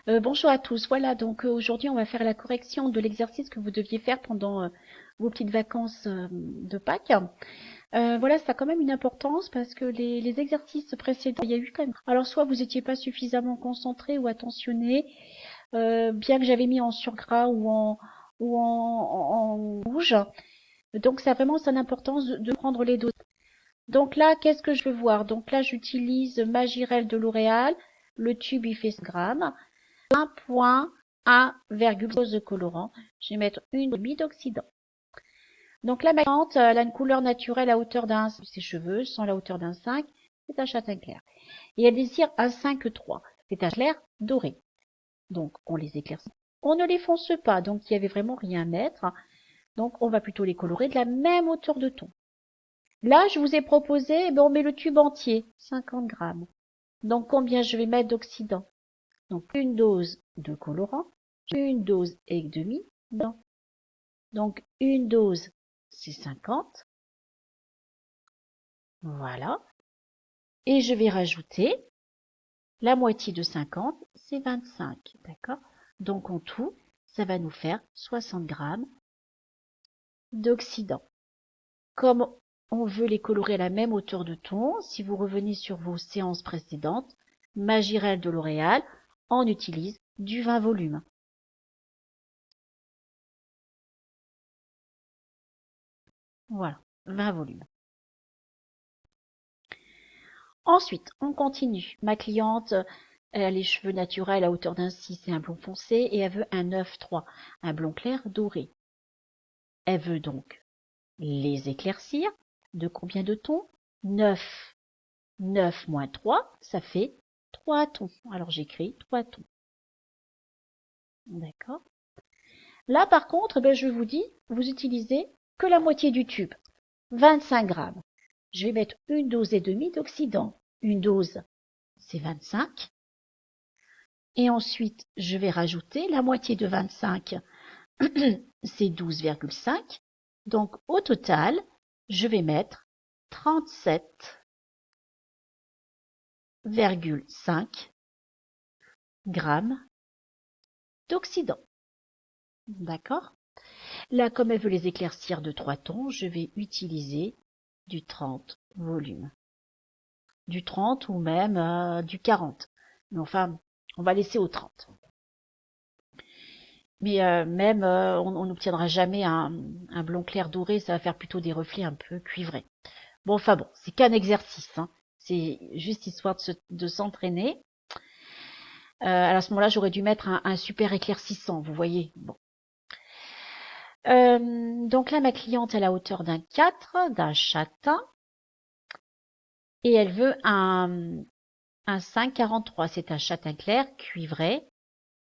Bonjour à tous. Voilà, donc aujourd'hui, on va faire la correction de l'exercice que vous deviez faire pendant vos petites vacances de Pâques. Voilà, ça a quand même une importance parce que les exercices précédents, il y a eu quand même. Alors, soit vous n'étiez pas suffisamment concentré ou attentionné, bien que j'avais mis en surgras ou en rouge. Donc, ça a vraiment son importance de prendre les doses. Donc là, qu'est-ce que je veux voir? Donc là, j'utilise Magirel de L'Oréal. Le tube, il fait 100 grammes. 1,1 dose de colorant. Je vais mettre une demi d'oxydant. Donc la maquillante, elle a une couleur naturelle à hauteur d'un ses cheveux, sans la hauteur d'un 5, c'est un châtain clair. Et elle désire un 5,3, c'est un clair doré. Donc on les éclaircit. On ne les fonce pas, donc il n'y avait vraiment rien à mettre. Donc on va plutôt les colorer de la même hauteur de ton. Là, je vous ai proposé, on met le tube entier, 50 grammes. Donc combien je vais mettre d'oxydant? Donc une dose de colorant, une dose et demi. Donc une dose, c'est 50. Voilà. Et je vais rajouter la moitié de 50, c'est 25. D'accord? Donc en tout, ça va nous faire 60 grammes d'oxydant. Comme on veut les colorer à la même hauteur de ton, si vous revenez sur vos séances précédentes, Magirel de L'Oréal, on utilise du 20 volume. Voilà, 20 volumes. Ensuite, on continue. Ma cliente, elle a les cheveux naturels à hauteur d'un 6 et un blond foncé et elle veut un 9,3, un blond clair doré. Elle veut donc les éclaircir. De combien de tons? 9. 9 moins 3, ça fait 3 tons. Alors j'écris 3 tons. D'accord? Là, par contre, je vous dis, vous utilisez que la moitié du tube, 25 grammes. Je vais mettre une dose et demie d'oxydant. Une dose, c'est 25. Et ensuite, je vais rajouter la moitié de 25, c'est 12,5. Donc, au total, je vais mettre 37,5 grammes d'oxydant. D'accord? Là, comme elle veut les éclaircir de 3 tons, je vais utiliser du 30 volume. Du 30 ou même du 40. Mais enfin, on va laisser au 30. Mais même, on n'obtiendra jamais un blond clair doré, ça va faire plutôt des reflets un peu cuivrés. Bon, enfin bon, c'est qu'un exercice, hein. C'est juste histoire de s'entraîner. À ce moment-là, j'aurais dû mettre un super éclaircissant, vous voyez. Bon. Donc là, ma cliente est à la hauteur d'un 4, d'un châtain. Et elle veut un 5,43. C'est un châtain clair, cuivré,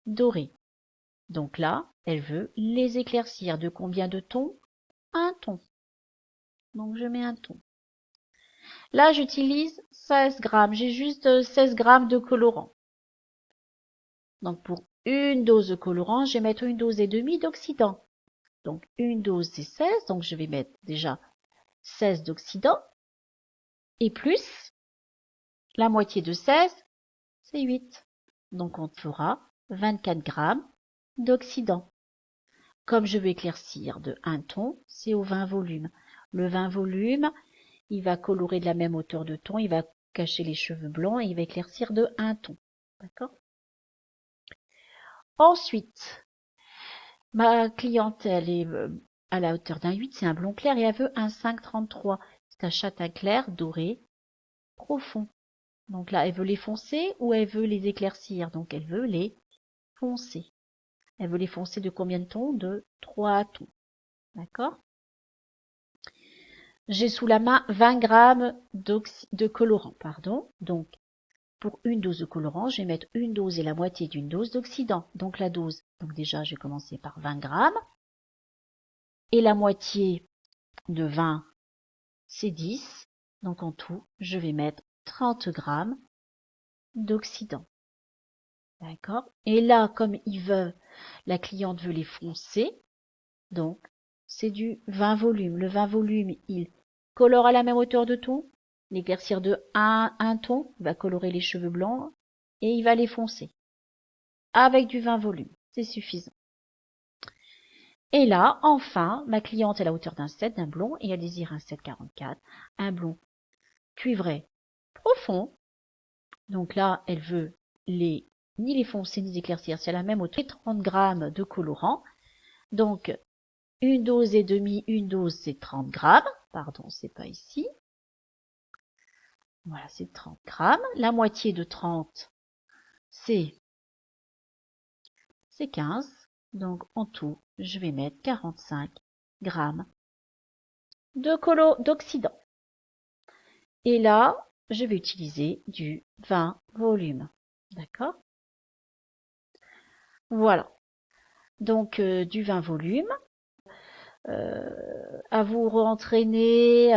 doré. Donc là, elle veut les éclaircir. De combien de tons? Un ton. Donc je mets un ton. Là, j'utilise 16 grammes. J'ai juste 16 grammes de colorant. Donc pour une dose de colorant, je vais mettre une dose et demie d'oxydant. Donc une dose, c'est 16. Donc je vais mettre déjà 16 d'oxydant. Et plus la moitié de 16, c'est 8. Donc on fera 24 grammes d'oxydant. Comme je vais éclaircir de 1 ton, c'est au 20 volume. Le 20 volume, il va colorer de la même hauteur de ton, il va cacher les cheveux blancs et il va éclaircir de 1 ton. D'accord? Ensuite, ma clientèle est à la hauteur d'un 8, c'est un blond clair et elle veut un 5,33. C'est un châtain clair doré profond. Donc là, elle veut les foncer ou elle veut les éclaircir. Donc elle veut les foncer. Elle veut les foncer de combien de tons? De 3 tons. D'accord? J'ai sous la main 20 grammes de colorant. Pardon. Donc, pour une dose de colorant, je vais mettre une dose et la moitié d'une dose d'oxydant. Donc la dose, donc déjà, je vais commencer par 20 grammes. Et la moitié de 20, c'est 10. Donc en tout, je vais mettre 30 grammes d'oxydant. D'accord? Et là, comme la cliente veut les foncer, donc c'est du 20 volume. Le 20 volume, il colore à la même hauteur de ton. L'éclaircir de un ton va colorer les cheveux blancs et il va les foncer. avec du 20 volume. C'est suffisant. Et là, enfin, ma cliente est à la hauteur d'un 7, d'un blond, et elle désire un 7,44, un blond cuivré profond. Donc là, elle veut ni les foncer ni les éclaircir. C'est la même hauteur, 30 grammes de colorant. Donc, une dose et demie, une dose, c'est 30 grammes. Pardon, c'est pas ici. Voilà, c'est 30 grammes. La moitié de 30, c'est 15. Donc, en tout, je vais mettre 45 grammes d'oxydant. Et là, je vais utiliser du 20 volume. D'accord? Voilà. Donc, du 20 volume. À vous rentraîner.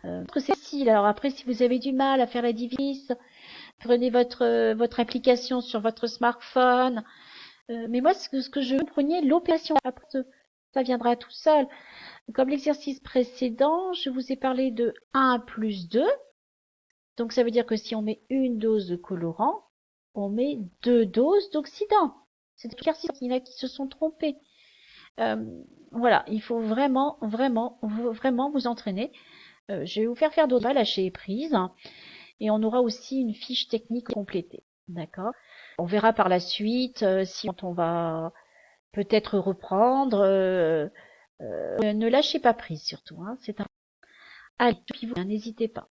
C'est facile. Alors après, si vous avez du mal à faire la divise, prenez votre application sur votre smartphone. Mais moi, ce que je veux, prenez l'opération. Après, ça viendra tout seul. Comme l'exercice précédent, je vous ai parlé de 1 plus 2. Donc, ça veut dire que si on met une dose de colorant, on met 2 doses d'oxydant. C'est l'exercice. Il y en a qui se sont trompés. Voilà, il faut vraiment vous entraîner. Je vais vous faire d'autres pas lâcher prise. Et on aura aussi une fiche technique complétée. D'accord? On verra par la suite si on va peut-être reprendre. Ne lâchez pas prise surtout. Hein, c'est un... Allez, n'hésitez pas.